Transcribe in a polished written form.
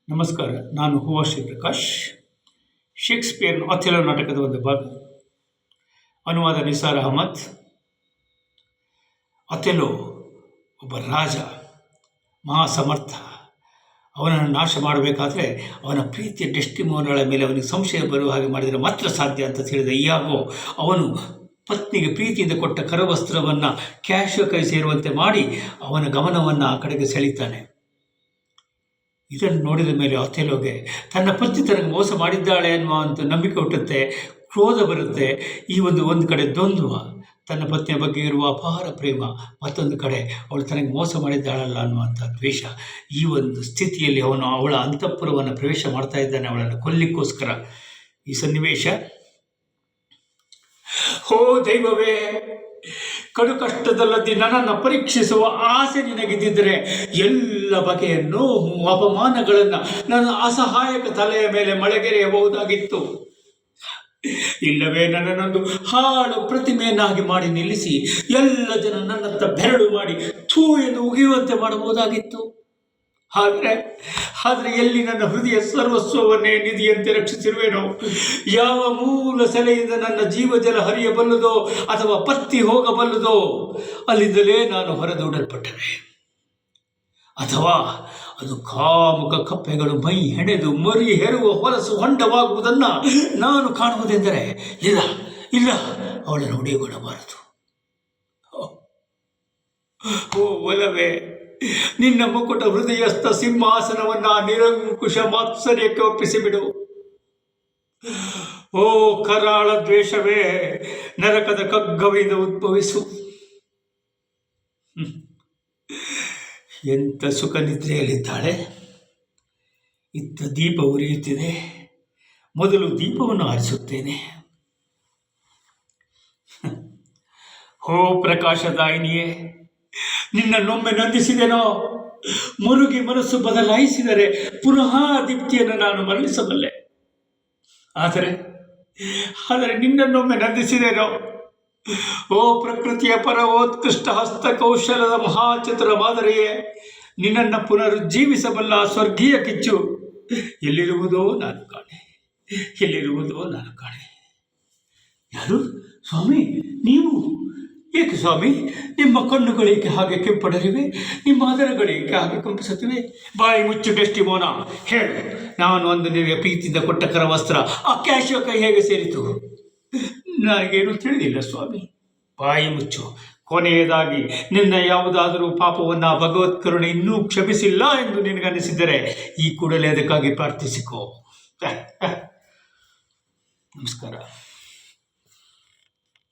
ನಮಸ್ಕಾರ. ನಾನು ಹೂವ ಶ್ರೀಪ್ರಕಾಶ್. ಶೇಕ್ಸ್ಪಿಯರ್ನ ಅಥೆಲೋ ನಾಟಕದ ಒಂದು ಭಾಗ. ಅನುವಾದ ನಿಸಾರ್ ಅಹಮದ್. ಅಥೆಲೋ ಒಬ್ಬ ರಾಜ, ಮಹಾಸಮರ್ಥ. ಅವನನ್ನು ನಾಶ ಮಾಡಬೇಕಾದ್ರೆ ಅವನ ಪ್ರೀತಿಯ ಡೆಸ್ಟಿಮೋನಗಳ ಮೇಲೆ ಅವನಿಗೆ ಸಂಶಯ ಬರುವ ಹಾಗೆ ಮಾಡಿದರೆ ಮಾತ್ರ ಸಾಧ್ಯ ಅಂತ ಹೇಳಿದ ಇಯಾಗೋ ಅವನು ಪತ್ನಿಗೆ ಪ್ರೀತಿಯಿಂದ ಕೊಟ್ಟ ಕರವಸ್ತ್ರವನ್ನು ಕ್ಯಾಶಿಯೋ ಕೈ ಸೇರುವಂತೆ ಮಾಡಿ ಅವನ ಗಮನವನ್ನು ಆ ಕಡೆಗೆ ಸೆಳೀತಾನೆ. ಇದನ್ನು ನೋಡಿದ ಮೇಲೆ ಅಥೆಲೋಗೆ ತನ್ನ ಪತ್ನಿ ತನಗೆ ಮೋಸ ಮಾಡಿದ್ದಾಳೆ ಅನ್ನುವಂಥ ನಂಬಿಕೆ ಹುಟ್ಟುತ್ತೆ, ಕ್ರೋಧ ಬರುತ್ತೆ. ಈ ಒಂದು ಕಡೆ ದ್ವಂದ್ವ, ತನ್ನ ಪತ್ನಿಯ ಬಗ್ಗೆ ಇರುವ ಅಪಾರ ಪ್ರೇಮ, ಮತ್ತೊಂದು ಕಡೆ ಅವಳು ತನಗೆ ಮೋಸ ಮಾಡಿದ್ದಾಳಲ್ಲ ಅನ್ನುವಂಥ ದ್ವೇಷ. ಈ ಒಂದು ಸ್ಥಿತಿಯಲ್ಲಿ ಅವನು ಅವಳ ಅಂತಃಪುರವನ್ನು ಪ್ರವೇಶ ಮಾಡ್ತಾ ಇದ್ದಾನೆ, ಅವಳನ್ನು ಕೊಲ್ಲಿಕ್ಕೋಸ್ಕರ. ಈ ಸನ್ನಿವೇಶ, ಹೋ ದೈವವೇ, ಕಡು ಕಷ್ಟದಲ್ಲದೆ ನನ್ನನ್ನು ಪರೀಕ್ಷಿಸುವ ಆಸೆ ನಿನಗಿದ್ದರೆ ಎಲ್ಲ ಬಗೆಯ ನೋವು ಅಪಮಾನಗಳನ್ನು ನನ್ನ ಅಸಹಾಯಕ ತಲೆಯ ಮೇಲೆ ಮಳೆಗೆರೆಯಬಹುದಾಗಿತ್ತು. ಇಲ್ಲವೇ ನನ್ನನ್ನೊಂದು ಹಾಳು ಪ್ರತಿಮೆಯನ್ನಾಗಿ ಮಾಡಿ ನಿಲ್ಲಿಸಿ ಎಲ್ಲ ಜನ ನನ್ನತ್ತ ಬೆರಳು ಮಾಡಿ ಥೂ ಎಂದು ಉಗಿಯುವಂತೆ ಮಾಡಬಹುದಾಗಿತ್ತು. ಆದರೆ ಎಲ್ಲಿ ನನ್ನ ಹೃದಯ ಸರ್ವಸ್ವವನ್ನೇ ನಿಧಿಯಂತೆ ರಕ್ಷಿಸಿರುವೆನೋ, ಯಾವ ಮೂಲ ಸೆಲೆಯಿಂದ ನನ್ನ ಜೀವಜಲ ಹರಿಯಬಲ್ಲದೋ ಅಥವಾ ಪತ್ತಿ ಹೋಗಬಲ್ಲದೋ ಅಲ್ಲಿಂದಲೇ ನಾನು ಹೊರದೂಡಲ್ಪಟ್ಟರೆ, ಅಥವಾ ಅದು ಕಾಮುಕ ಕಪ್ಪೆಗಳು ಮೈ ಹೆಣೆದು ಮರಿ ಹೆರುವ ಹೊಲಸು ಹೊಂಡವಾಗುವುದನ್ನು ನಾನು ಕಾಣುವುದೆಂದರೆ ಇಲ್ಲ ಅವಳನ್ನು ಹೊಡೆಯಗೊಳ್ಳಬಾರದು. ಓ ಒಲವೇ, ನಿನ್ನ ಮುಕುಟ ಹೃದಯಸ್ಥ ಸಿಂಹಾಸನವನ್ನ ನಿರಂಕುಶ ಮಾತ್ಸರ್ಯಕ್ಕೆ ಒಪ್ಪಿಸಿಬಿಡು. ಓ ಕರಾಳ ದ್ವೇಷವೇ, ನರಕದ ಕಗ್ಗವಿಂದ ಉದ್ಭವಿಸು. ಎಂಥ ಸುಖ ನಿದ್ರೆಯಲ್ಲಿದ್ದಾಳೆ. ಇತ್ತ ದೀಪ ಉರಿಯುತ್ತಿದೆ. ಮೊದಲು ದೀಪವನ್ನು ಆರಿಸುತ್ತೇನೆ. ಹೋ ಪ್ರಕಾಶದಾಯಿನಿಯೇ, ನಿನ್ನನ್ನೊಮ್ಮೆ ನಂದಿಸಿದೆನೋ, ಮುರುಗಿ ಮನಸ್ಸು ಬದಲಾಯಿಸಿದರೆ ಪುನಃ ದೀಪ್ತಿಯನ್ನು ನಾನು ಮರಳಿಸಬಲ್ಲೆ. ಆದರೆ ನಿನ್ನನ್ನೊಮ್ಮೆ ನಂದಿಸಿದೆನೋ, ಓ ಪ್ರಕೃತಿಯ ಪರವೋತ್ಕೃಷ್ಟ ಹಸ್ತಕೌಶಲದ ಮಹಾಚತುರ ಮಾದರಿಯೇ, ನಿನ್ನನ್ನು ಪುನರುಜ್ಜೀವಿಸಬಲ್ಲ ಸ್ವರ್ಗೀಯ ಕಿಚ್ಚು ಎಲ್ಲಿರುವುದೋ ನಾನು ಕಾಣೆ. ಯಾರು ಸ್ವಾಮಿ ನೀವು? ಏಕೆ ಸ್ವಾಮಿ, ನಿಮ್ಮ ಕಣ್ಣುಗಳೇಕೆ ಹಾಗೆ ಕೆಂಪಡರಿವೆ? ನಿಮ್ಮ ಅದರಗಳೇಕೆ ಹಾಗೆ ಕಂಪಿಸುತ್ತಿವೆ? ಬಾಯಿ ಮುಚ್ಚು ಡೆಸ್ಟಿಮೋನ, ಹೇಳು, ನಾನು ಒಂದು ನಿನಗೆ ಪ್ರೀತಿಯಿಂದ ಕೊಟ್ಟ ಕರವಸ್ತ್ರ ಆ ಕ್ಯಾಶಿಯೋ ಕೈ ಹೇಗೆ ಸೇರಿತು? ನನಗೇನು ತಿಳಿದಿಲ್ಲ ಸ್ವಾಮಿ. ಬಾಯಿ ಮುಚ್ಚು. ಕೊನೆಯದಾಗಿ ನಿನ್ನ ಯಾವುದಾದರೂ ಪಾಪವನ್ನು ಭಗವತ್ ಕರುಣೆ ಇನ್ನೂ ಕ್ಷಮಿಸಿಲ್ಲ ಎಂದು ನಿನಗನ್ನಿಸಿದರೆ ಈ ಕೂಡಲೇ ಅದಕ್ಕಾಗಿ ಪ್ರಾರ್ಥಿಸಿಕೋ. ನಮಸ್ಕಾರ.